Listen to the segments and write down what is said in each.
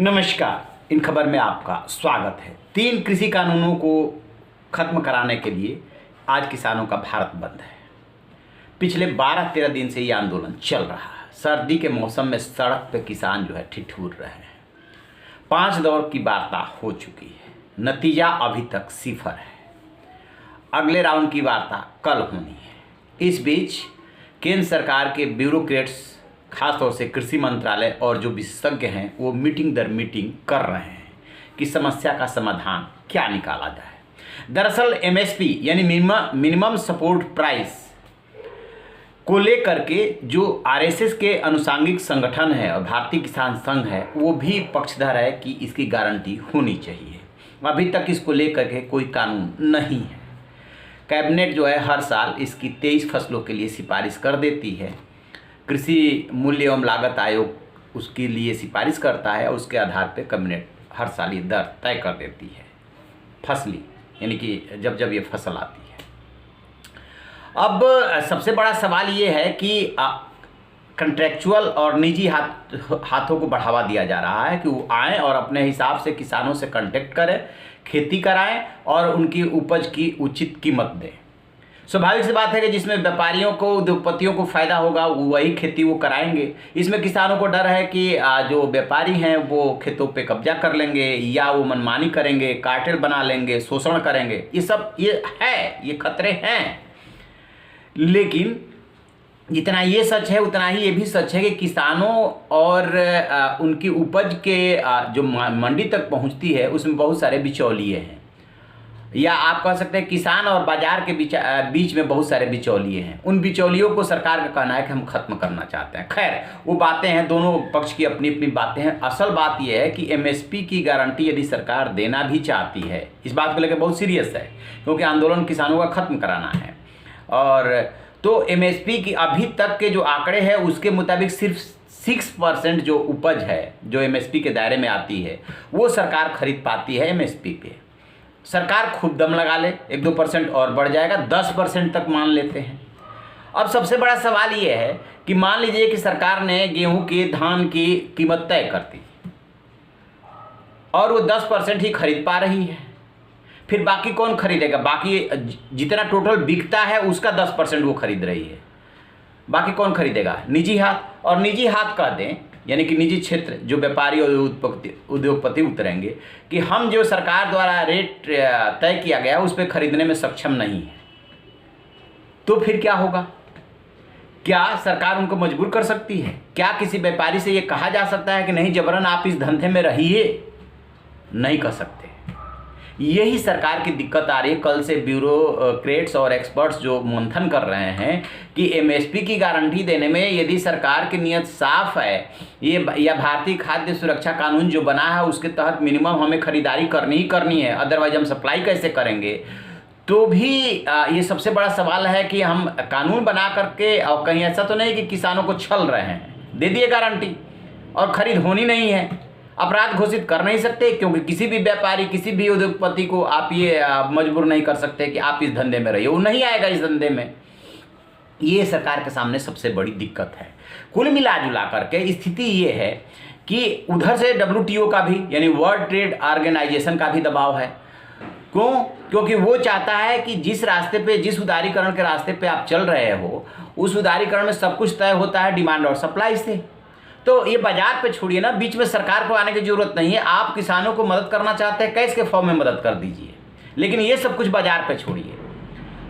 नमस्कार। इन खबर में आपका स्वागत है। 3 कृषि कानूनों को खत्म कराने के लिए आज किसानों का भारत बंद है। पिछले 12-13 दिन से ये आंदोलन चल रहा है। सर्दी के मौसम में सड़क पे किसान जो है ठिठुर रहे हैं। 5 दौर की वार्ता हो चुकी है, नतीजा अभी तक सिफर है। अगले राउंड की वार्ता कल होनी है। इस बीच केंद्र सरकार के ब्यूरोक्रेट्स, खासतौर से कृषि मंत्रालय और जो विशेषज्ञ हैं, वो मीटिंग दर मीटिंग कर रहे हैं कि समस्या का समाधान क्या निकाला जाए। दरअसल एमएसपी यानी मिनिमम सपोर्ट प्राइस को लेकर के जो आरएसएस के अनुसांगिक संगठन है और भारतीय किसान संघ है, वो भी पक्षधर है कि इसकी गारंटी होनी चाहिए। अभी तक इसको लेकर के कोई कानून नहीं है। कैबिनेट जो है हर साल इसकी 23 फसलों के लिए सिफारिश कर देती है। कृषि मूल्य एवं लागत आयोग उसके लिए सिफारिश करता है और उसके आधार पर कैबिनेट हर साल ये दर तय कर देती है फसली, यानी कि जब जब ये फसल आती है। अब सबसे बड़ा सवाल ये है कि कंट्रेक्चुअल और निजी हाथों को बढ़ावा दिया जा रहा है कि वो आएँ और अपने हिसाब से किसानों से कांटेक्ट करें, खेती कराएं और उनकी उपज की उचित कीमत दें। स्वाभाविक सी बात है कि जिसमें व्यापारियों को, उद्योगपतियों को फ़ायदा होगा वही खेती वो कराएंगे। इसमें किसानों को डर है कि जो व्यापारी हैं वो खेतों पे कब्जा कर लेंगे या वो मनमानी करेंगे, कार्टेल बना लेंगे, शोषण करेंगे। ये खतरे हैं। लेकिन जितना ये सच है उतना ही ये भी सच है कि किसानों और उनकी उपज के जो मंडी तक पहुंचती है उसमें बहुत सारे बिचौलिए हैं, या आप कह सकते हैं किसान और बाजार के बीच में बहुत सारे बिचौलिए हैं। उन बिचौलियों को सरकार का कहना है कि हम खत्म करना चाहते हैं। खैर, वो बातें हैं, दोनों पक्ष की अपनी अपनी बातें हैं। असल बात यह है कि एमएसपी की गारंटी यदि सरकार देना भी चाहती है, इस बात को लेकर बहुत सीरियस है, क्योंकि आंदोलन किसानों का खत्म कराना है। और तो एमएसपी की अभी तक के जो आंकड़े हैं उसके मुताबिक सिर्फ 6% जो उपज है जो एमएसपी के दायरे में आती है वो सरकार खरीद पाती है एमएसपी पे। सरकार खूब दम लगा ले, 1-2% और बढ़ जाएगा, 10% तक मान लेते हैं। अब सबसे बड़ा सवाल ये है कि मान लीजिए कि सरकार ने गेहूं की, धान की कीमत तय कर दी और वो 10% ही खरीद पा रही है, फिर बाकी कौन खरीदेगा? बाकी जितना टोटल बिकता है उसका 10% वो खरीद रही है, बाकी कौन खरीदेगा? निजी हाथ। और निजी हाथ कह दें यानी कि निजी क्षेत्र, जो व्यापारी और उद्योगपति उतरेंगे कि हम जो सरकार द्वारा रेट तय किया गया उस पर खरीदने में सक्षम नहीं है, तो फिर क्या होगा? क्या सरकार उनको मजबूर कर सकती है? क्या किसी व्यापारी से ये कहा जा सकता है कि नहीं, जबरन आप इस धंधे में रहिए? नहीं कर सकते। यही सरकार की दिक्कत आ रही है। कल से ब्यूरोक्रेट्स और एक्सपर्ट्स जो मंथन कर रहे हैं कि एमएसपी की गारंटी देने में यदि सरकार की नीयत साफ है, या भारतीय खाद्य सुरक्षा कानून जो बना है उसके तहत मिनिमम हमें खरीदारी करनी ही करनी है, अदरवाइज हम सप्लाई कैसे करेंगे? तो भी ये सबसे बड़ा सवाल है कि हम कानून बना करके, और कहीं ऐसा तो नहीं कि किसानों को छल रहे हैं, दे दिए गारंटी और खरीद होनी नहीं है, अपराध घोषित कर नहीं सकते, क्योंकि किसी भी व्यापारी, किसी भी उद्योगपति को आप ये मजबूर नहीं कर सकते कि आप इस धंधे में रहिए, वो नहीं आएगा इस धंधे में। ये सरकार के सामने सबसे बड़ी दिक्कत है। कुल मिला जुला करके स्थिति ये है कि उधर से WTO का भी, यानी वर्ल्ड ट्रेड ऑर्गेनाइजेशन का भी दबाव है। क्यों? क्योंकि वो चाहता है कि जिस रास्ते पे, जिस उदारीकरण के रास्ते पे आप चल रहे हो, उस उदारीकरण में सब कुछ तय होता है डिमांड और सप्लाई से। तो ये बाजार पे छोड़िए ना, बीच में सरकार को आने की जरूरत नहीं है। आप किसानों को मदद करना चाहते हैं, कैश के फॉर्म में मदद कर दीजिए, लेकिन ये सब कुछ बाजार पे छोड़िए।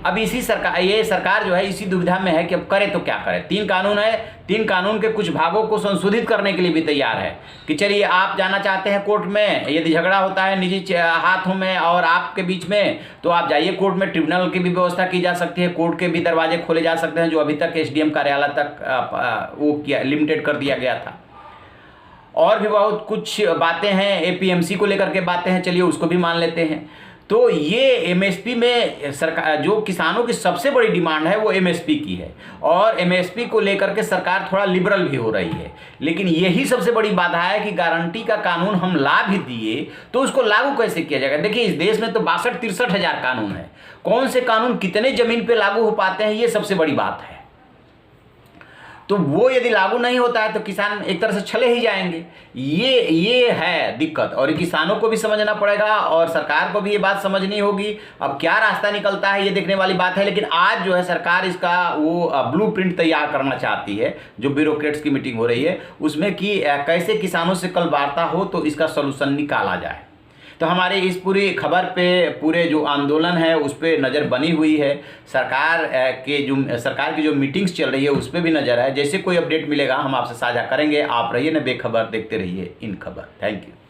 अब ये सरकार जो है इसी दुविधा में है कि अब करे तो क्या करे। 3 कानून है, 3 कानून के कुछ भागों को संशोधित करने के लिए भी तैयार है कि चलिए आप जाना चाहते हैं कोर्ट में, यदि झगड़ा होता है निजी हाथों में और आपके बीच में, तो आप जाइए कोर्ट में। ट्रिब्यूनल की भी व्यवस्था की जा सकती है, कोर्ट के भी दरवाजे खोले जा सकते हैं, जो अभी तक SDM कार्यालय तक वो लिमिटेड कर दिया गया था। और भी बहुत कुछ बातें हैं, APMC को लेकर के बातें हैं, चलिए उसको भी मान लेते हैं। तो ये एमएसपी में सरकार, जो किसानों की सबसे बड़ी डिमांड है वो एमएसपी की है, और एमएसपी को लेकर के सरकार थोड़ा लिबरल भी हो रही है। लेकिन यही सबसे बड़ी बाधा है कि गारंटी का कानून हम ला भी दिए तो उसको लागू कैसे किया जाएगा। देखिए, इस देश में तो 62-63 हज़ार कानून है, कौन से कानून कितने जमीन पे लागू हो पाते हैं, ये सबसे बड़ी बात है। तो वो यदि लागू नहीं होता है तो किसान एक तरह से चले ही जाएंगे। ये है दिक्कत, और किसानों को भी समझना पड़ेगा और सरकार को भी ये बात समझनी होगी। अब क्या रास्ता निकलता है ये देखने वाली बात है, लेकिन आज जो है सरकार इसका वो ब्लूप्रिंट तैयार करना चाहती है, जो ब्यूरोक्रेट्स की मीटिंग हो रही है उसमें, कि कैसे किसानों से कल वार्ता हो तो इसका सलूशन निकाला जाए। तो हमारे इस पूरी खबर पे पूरे जो आंदोलन है उस पर नज़र बनी हुई है। सरकार की जो मीटिंग्स चल रही है उस पर भी नज़र है। जैसे कोई अपडेट मिलेगा हम आपसे साझा करेंगे। आप रहिए ना बेखबर, देखते रहिए इन खबर। Thank you.